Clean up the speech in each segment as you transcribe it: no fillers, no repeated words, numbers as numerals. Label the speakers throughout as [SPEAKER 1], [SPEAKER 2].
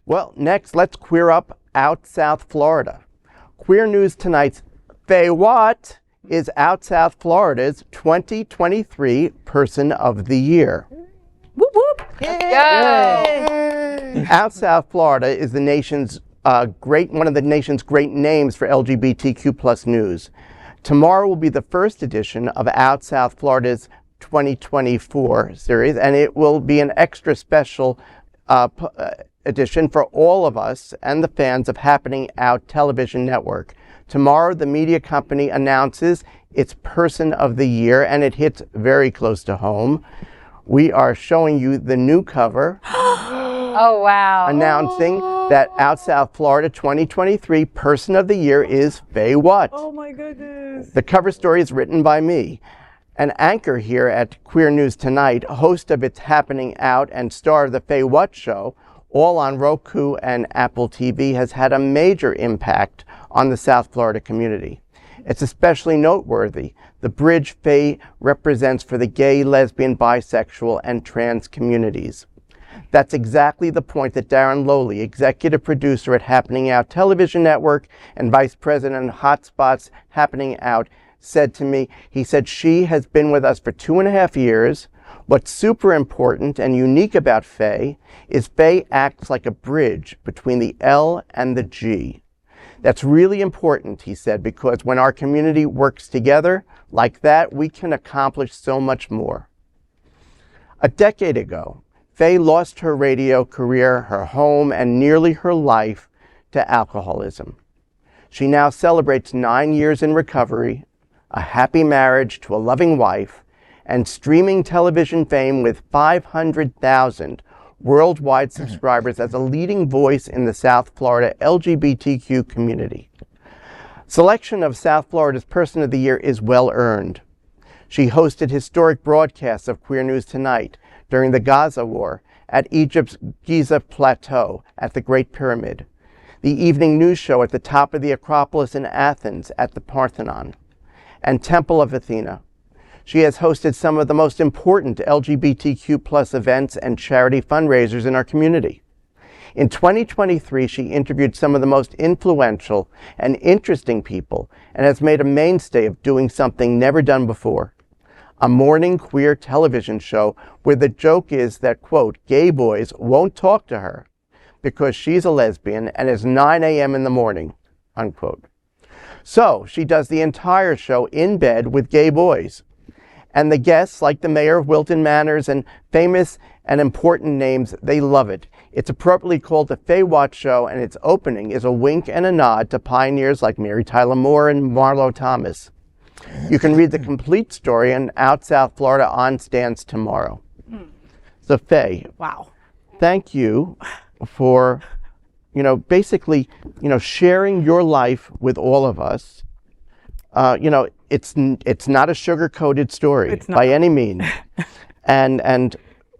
[SPEAKER 1] Well, next, let's queer up Out South Florida. Queer News Tonight's FayWhat is Out South Florida's 2023 Person of the Year.
[SPEAKER 2] Whoop whoop!
[SPEAKER 1] Yay! Out South Florida is the nation's one of the nation's great names for LGBTQ plus news. Tomorrow will be the first edition of Out South Florida's 2024 series, and it will be an extra special edition for all of us and the fans of Happening Out Television Network. Tomorrow, the media company announces its Person of the Year, and it hits very close to home. We are showing you the new cover.
[SPEAKER 2] Oh, wow.
[SPEAKER 1] Announcing that Out South Florida 2023 Person of the Year is FayWhat.
[SPEAKER 2] Oh, my goodness.
[SPEAKER 1] The cover story is written by me. An anchor here at Queer News Tonight, host of It's Happening Out and star of the FayWhat show, all on Roku and Apple TV, has had a major impact on the South Florida community. It's especially noteworthy, the bridge Faye represents for the gay, lesbian, bisexual, and trans communities. That's exactly the point that Darren Lowley, executive producer at Happening Out Television Network and vice president of Hotspots Happening Out, said to me. He said she has been with us for 2.5 years. What's super important and unique about Faye is Faye acts like a bridge between the L and the G. That's really important, he said, because when our community works together like that, we can accomplish so much more. A decade ago, Faye lost her radio career, her home, and nearly her life to alcoholism. She now celebrates 9 years in recovery, a happy marriage to a loving wife, and streaming television fame with 500,000 worldwide subscribers as a leading voice in the South Florida LGBTQ community. Selection of South Florida's Person of the Year is well earned. She hosted historic broadcasts of Queer News Tonight during the Gaza War, at Egypt's Giza Plateau, at the Great Pyramid, the evening news show at the top of the Acropolis in Athens at the Parthenon, and Temple of Athena. She has hosted some of the most important LGBTQ plus events and charity fundraisers in our community. In 2023, she interviewed some of the most influential and interesting people and has made a mainstay of doing something never done before. A morning queer television show where the joke is that, quote, gay boys won't talk to her because she's a lesbian and it's 9 a.m. in the morning, unquote. So she does the entire show in bed with gay boys. And the guests, like the mayor of Wilton Manors and famous and important names, they love it. It's appropriately called the FayWhat Show, and its opening is a wink and a nod to pioneers like Mary Tyler Moore and Marlo Thomas. You can read the complete story in Out South Florida on stands tomorrow. So Faye,
[SPEAKER 2] wow,
[SPEAKER 1] thank you for, basically, sharing your life with all of us. It's not a sugar-coated story by any means. And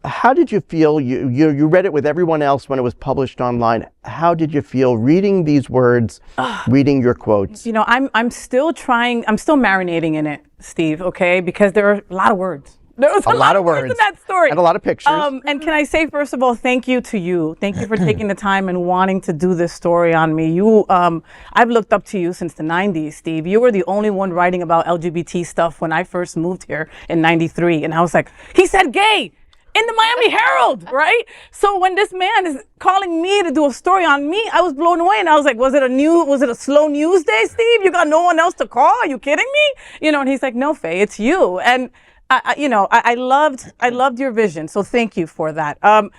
[SPEAKER 1] how did you feel? You read it with everyone else when it was published online. How did you feel reading these words, reading your quotes?
[SPEAKER 2] I'm still marinating in it, Steve, okay? Because there are a lot of words. There was a lot of words in that story.
[SPEAKER 1] And a lot of pictures.
[SPEAKER 2] And can I say, first of all, thank you to you. Thank you for taking the time and wanting to do this story on me. I've looked up to you since the 90s, Steve. You were the only one writing about LGBT stuff when I first moved here in 93. And I was like, he said gay in the Miami Herald, right? So when this man is calling me to do a story on me, I was blown away. And I was like, was it a slow news day, Steve? You got no one else to call? Are you kidding me? And he's like, no, Faye, it's you. And I loved your vision. So thank you for that. 10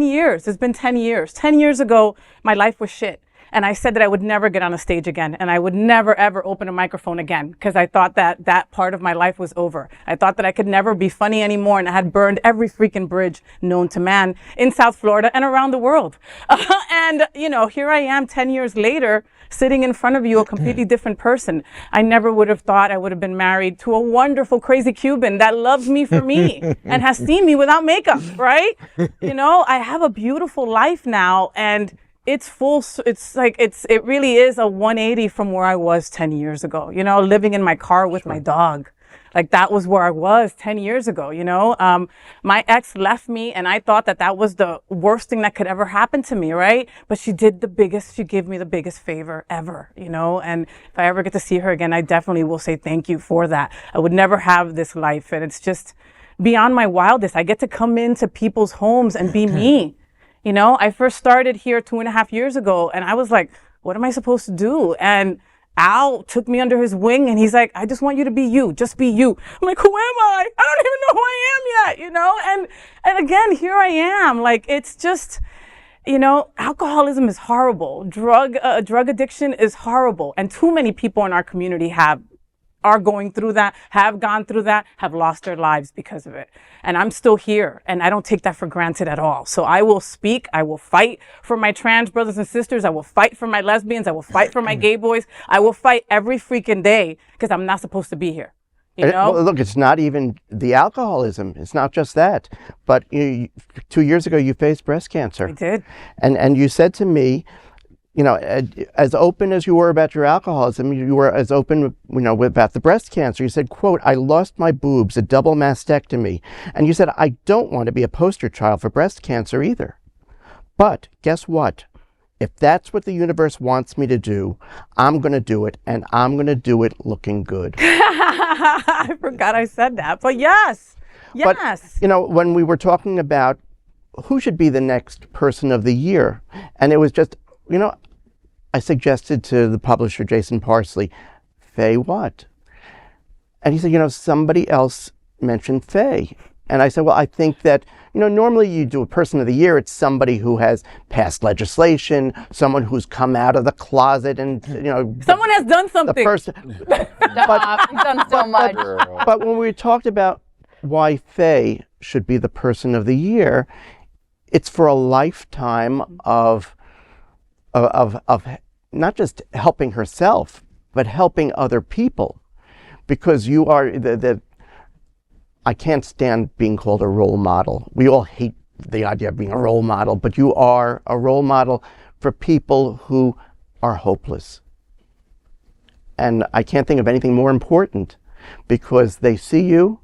[SPEAKER 2] years, it's been 10 years. 10 years ago, my life was shit. And I said that I would never get on a stage again. And I would never, ever open a microphone again. Because I thought that part of my life was over. I thought that I could never be funny anymore. And I had burned every freaking bridge known to man in South Florida and around the world. And here I am 10 years later, sitting in front of you, a completely different person. I never would have thought I would have been married to a wonderful, crazy Cuban that loves me for me and has seen me without makeup, right? I have a beautiful life now, and it really is a 180 from where I was 10 years ago, living in my car with my dog. Like that was where I was 10 years ago, you know? My ex left me and I thought that that was the worst thing that could ever happen to me, right? But she gave me the biggest favor ever, you know? And if I ever get to see her again, I definitely will say thank you for that. I would never have this life. And it's just beyond my wildest. I get to come into people's homes and be me. You know, I first started here 2.5 years ago and I was like, what am I supposed to do? And Al took me under his wing and he's like, I just want you to be you. Just be you. I'm like, who am I? I don't even know who I am yet, you know? And again, here I am. Like, it's just, you know, alcoholism is horrible. Drug addiction is horrible. And too many people in our community are going through that, have gone through that, have lost their lives because of it. And I'm still here and I don't take that for granted at all. So I will speak, I will fight for my trans brothers and sisters, I will fight for my lesbians, I will fight for my gay boys, I will fight every freaking day because I'm not supposed to be here. You know?
[SPEAKER 1] Well, look, it's not even the alcoholism. It's not just that. But 2 years ago, you faced breast cancer.
[SPEAKER 2] I did.
[SPEAKER 1] And you said to me, you know, as open as you were about your alcoholism, you were as open, you know, about the breast cancer. You said, quote, I lost my boobs, a double mastectomy. And you said, I don't want to be a poster child for breast cancer either. But guess what? If that's what the universe wants me to do, I'm going to do it, and I'm going to do it looking good.
[SPEAKER 2] I forgot I said that, but yes.
[SPEAKER 1] But, you know, when we were talking about who should be the next person of the year, and it was just, you know, I suggested to the publisher, Jason Parsley, FayWhat? And he said, you know, somebody else mentioned Fay. And I said, well, I think that, you know, normally you do a person of the year, it's somebody who has passed legislation, someone who's come out of the closet and, you know.
[SPEAKER 2] Someone has done something.
[SPEAKER 1] The person.
[SPEAKER 3] You've done so much.
[SPEAKER 1] But when we talked about why Fay should be the person of the year, it's for a lifetime of not just helping herself, but helping other people. Because you are I can't stand being called a role model. We all hate the idea of being a role model, but you are a role model for people who are hopeless. And I can't think of anything more important because they see you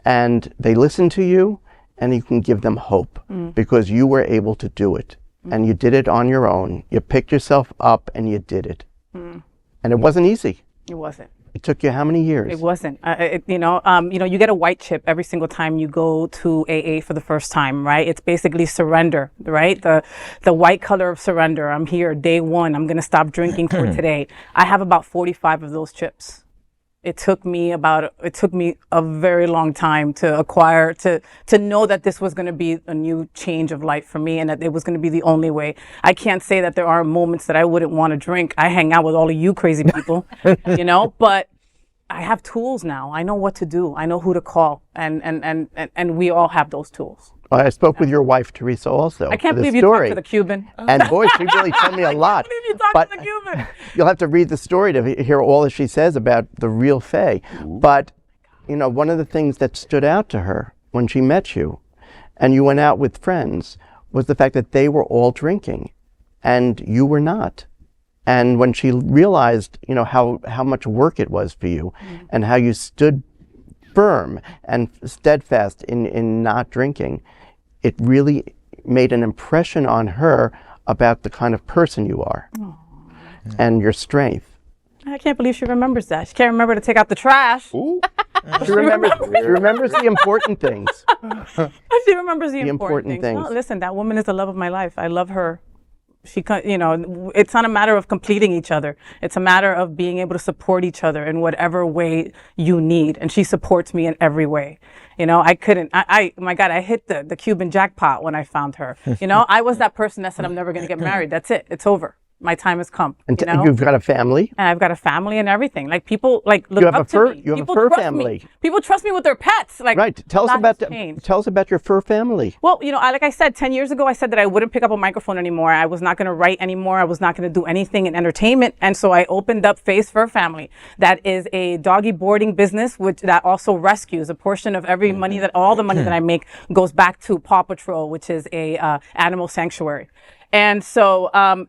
[SPEAKER 1] and they listen to you and you can give them hope because you were able to do it. And you did it on your own. You picked yourself up and you did it. And it wasn't easy.
[SPEAKER 2] It wasn't.
[SPEAKER 1] It took you how many years?
[SPEAKER 2] It wasn't. You get a white chip every single time you go to AA for the first time, right? It's basically surrender, right? The white color of surrender. I'm here, day one. I'm going to stop drinking for today. I have about 45 of those chips. It took me a very long time to acquire, to know that this was going to be a new change of life for me and that it was going to be the only way. I can't say that there are moments that I wouldn't want to drink. I hang out with all of you crazy people, you know, but I have tools now. I know what to do. I know who to call. And we all have those tools.
[SPEAKER 1] I spoke with your wife, Teresa, also.
[SPEAKER 2] I can't believe
[SPEAKER 1] you
[SPEAKER 2] talked to the Cuban.
[SPEAKER 1] And boy, she really told me a lot.
[SPEAKER 2] I can't believe you talked to the Cuban.
[SPEAKER 1] You'll have to read the story to hear all that she says about the real Fay. But, you know, one of the things that stood out to her when she met you, and you went out with friends, was the fact that they were all drinking, and you were not. And when she realized, you know, how much work it was for you, and how you stood firm and steadfast in not drinking, it really made an impression on her about the kind of person you are and your strength.
[SPEAKER 2] I can't believe she remembers that. She can't remember to take out the trash.
[SPEAKER 1] She remembers the important things.
[SPEAKER 2] She remembers the important things.
[SPEAKER 1] things.
[SPEAKER 2] No, listen, that woman is the love of my life. I love her. You know, it's not a matter of completing each other. It's a matter of being able to support each other in whatever way you need. And she supports me in every way. You know, my God, I hit the Cuban jackpot when I found her. You know, I was that person that said, I'm never going to get married. That's it. It's over. My time has come.
[SPEAKER 1] And
[SPEAKER 2] you know?
[SPEAKER 1] You've got a family.
[SPEAKER 2] And I've got a family and everything. Like people look up to me.
[SPEAKER 1] You have a fur family.
[SPEAKER 2] Me. People trust me with their pets. Like,
[SPEAKER 1] right. Tell us about your fur family.
[SPEAKER 2] Well, you know, like I said, 10 years ago, I said that I wouldn't pick up a microphone anymore. I was not going to write anymore. I was not going to do anything in entertainment. And so I opened up Fay's Fur Family. That is a doggy boarding business, that also rescues a portion of every all the money that I make goes back to Paw Patrol, which is a animal sanctuary. And so, and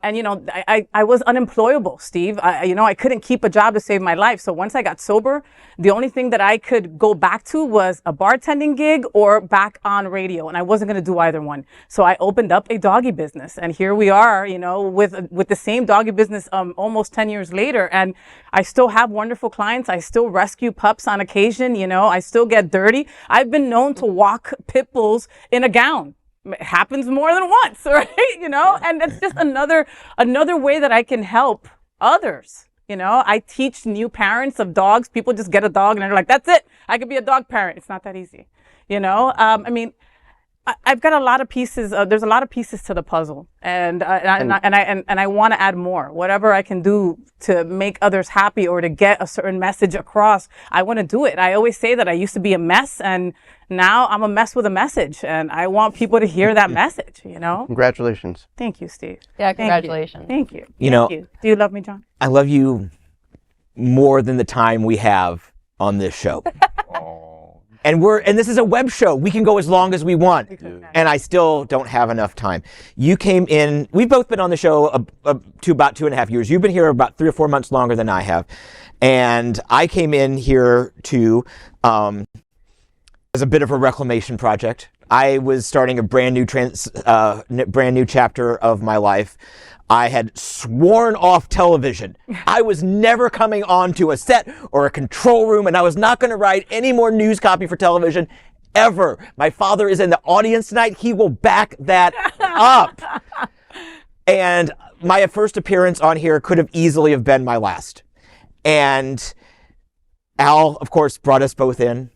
[SPEAKER 2] I was unemployable, Steve. I couldn't keep a job to save my life. So once I got sober, the only thing that I could go back to was a bartending gig or back on radio. And I wasn't going to do either one. So I opened up a doggy business. And here we are, with the same doggy business almost 10 years later. And I still have wonderful clients. I still rescue pups on occasion. I still get dirty. I've been known to walk pit bulls in a gown. It happens more than once, right? And it's just another way that I can help others. I teach new parents of dogs. People just get a dog and they're like, that's it. I could be a dog parent. It's not that easy. I've got a lot of pieces. There's a lot of pieces to the puzzle, and I want to add more. Whatever I can do to make others happy or to get a certain message across, I want to do it. I always say that I used to be a mess, and now I'm a mess with a message, and I want people to hear that message.
[SPEAKER 1] Congratulations.
[SPEAKER 2] Thank you, Steve.
[SPEAKER 3] Yeah, congratulations.
[SPEAKER 2] Thank you.
[SPEAKER 4] Thank
[SPEAKER 2] you. Do you love me, John?
[SPEAKER 4] I love you more than the time we have on this show. And this is a web show. We can go as long as we want. And I still don't have enough time. You came in, we've both been on the show to about 2.5 years. You've been here about 3 or 4 months longer than I have. And I came in here to, as a bit of a reclamation project. I was starting a brand new chapter of my life. I had sworn off television. I was never coming on to a set or a control room, and I was not going to write any more news copy for television ever. My father is in the audience tonight. He will back that up. And my first appearance on here could have easily have been my last. And Al, of course, brought us both in.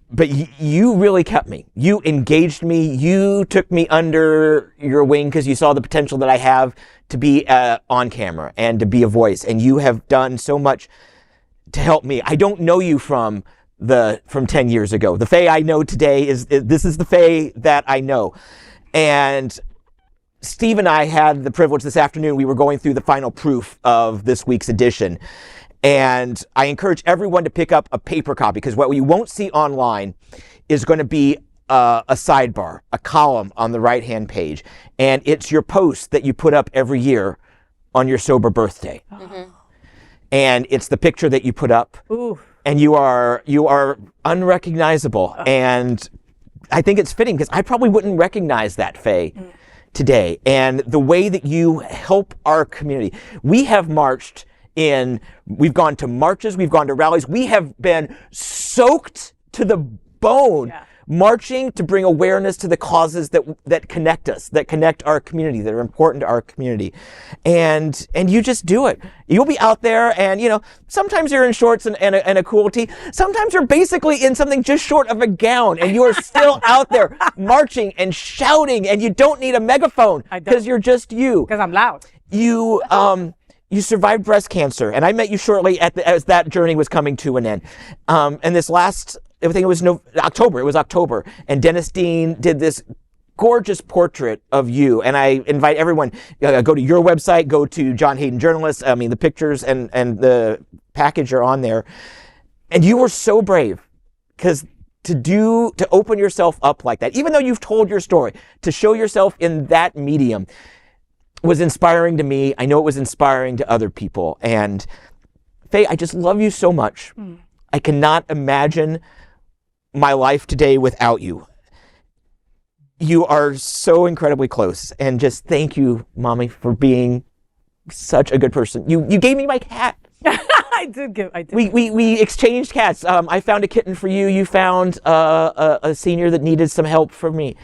[SPEAKER 4] But you really kept me. You engaged me. You took me under your wing because you saw the potential that I have to be on camera and to be a voice. And you have done so much to help me. I don't know you from 10 years ago. The Faye I know today is the Faye that I know. And Steve and I had the privilege this afternoon. We were going through the final proof of this week's edition. And I encourage everyone to pick up a paper copy, because what you won't see online is going to be a sidebar, a column on the right-hand page. And it's your post that you put up every year on your sober birthday. Mm-hmm. And it's the picture that you put up. Ooh. And you are unrecognizable. And I think it's fitting, because I probably wouldn't recognize that Faye today. And the way that you help our community. We have marched we've gone to marches, we've gone to rallies, we have been soaked to the bone, marching to bring awareness to the causes that connect us, that connect our community, that are important to our community. And you just do it. You'll be out there and, sometimes you're in shorts and a cool tee. Sometimes you're basically in something just short of a gown, and you are still out there marching and shouting, and you don't need a megaphone because you're just you.
[SPEAKER 2] Because I'm loud.
[SPEAKER 4] You survived breast cancer, and I met you shortly as that journey was coming to an end. And this last, I think it was October, and Dennis Dean did this gorgeous portrait of you. And I invite everyone, go to your website, go to John Hayden Journalist. I mean, the pictures and the package are on there. And you were so brave, because to open yourself up like that, even though you've told your story, to show yourself in that medium was inspiring to me. I know it was inspiring to other people. And Faye, I just love you so much. I cannot imagine my life today without you. You are so incredibly close. And just thank you, Mommy, for being such a good person. You gave me my cat.
[SPEAKER 2] I did.
[SPEAKER 4] We exchanged cats. I found a kitten for you. You found a senior that needed some help from me.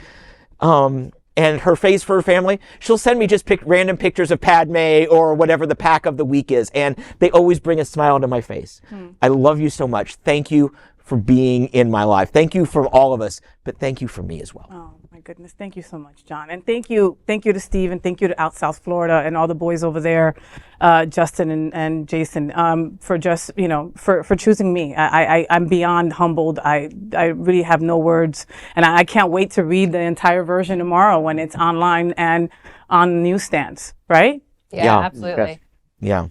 [SPEAKER 4] And her Faye's Fur Family, she'll send me just random pictures of Padme or whatever the pack of the week is. And they always bring a smile to my face. I love you so much. Thank you for being in my life. Thank you for all of us, but thank you for me as well.
[SPEAKER 2] Oh my goodness. Thank you so much, John. And thank you to Steve, and thank you to Out South Florida and all the boys over there, Justin and Jason, for just, for choosing me. I'm beyond humbled. I really have no words, and I can't wait to read the entire version tomorrow when it's online and on newsstands, right?
[SPEAKER 3] Yeah, absolutely.
[SPEAKER 4] Yeah.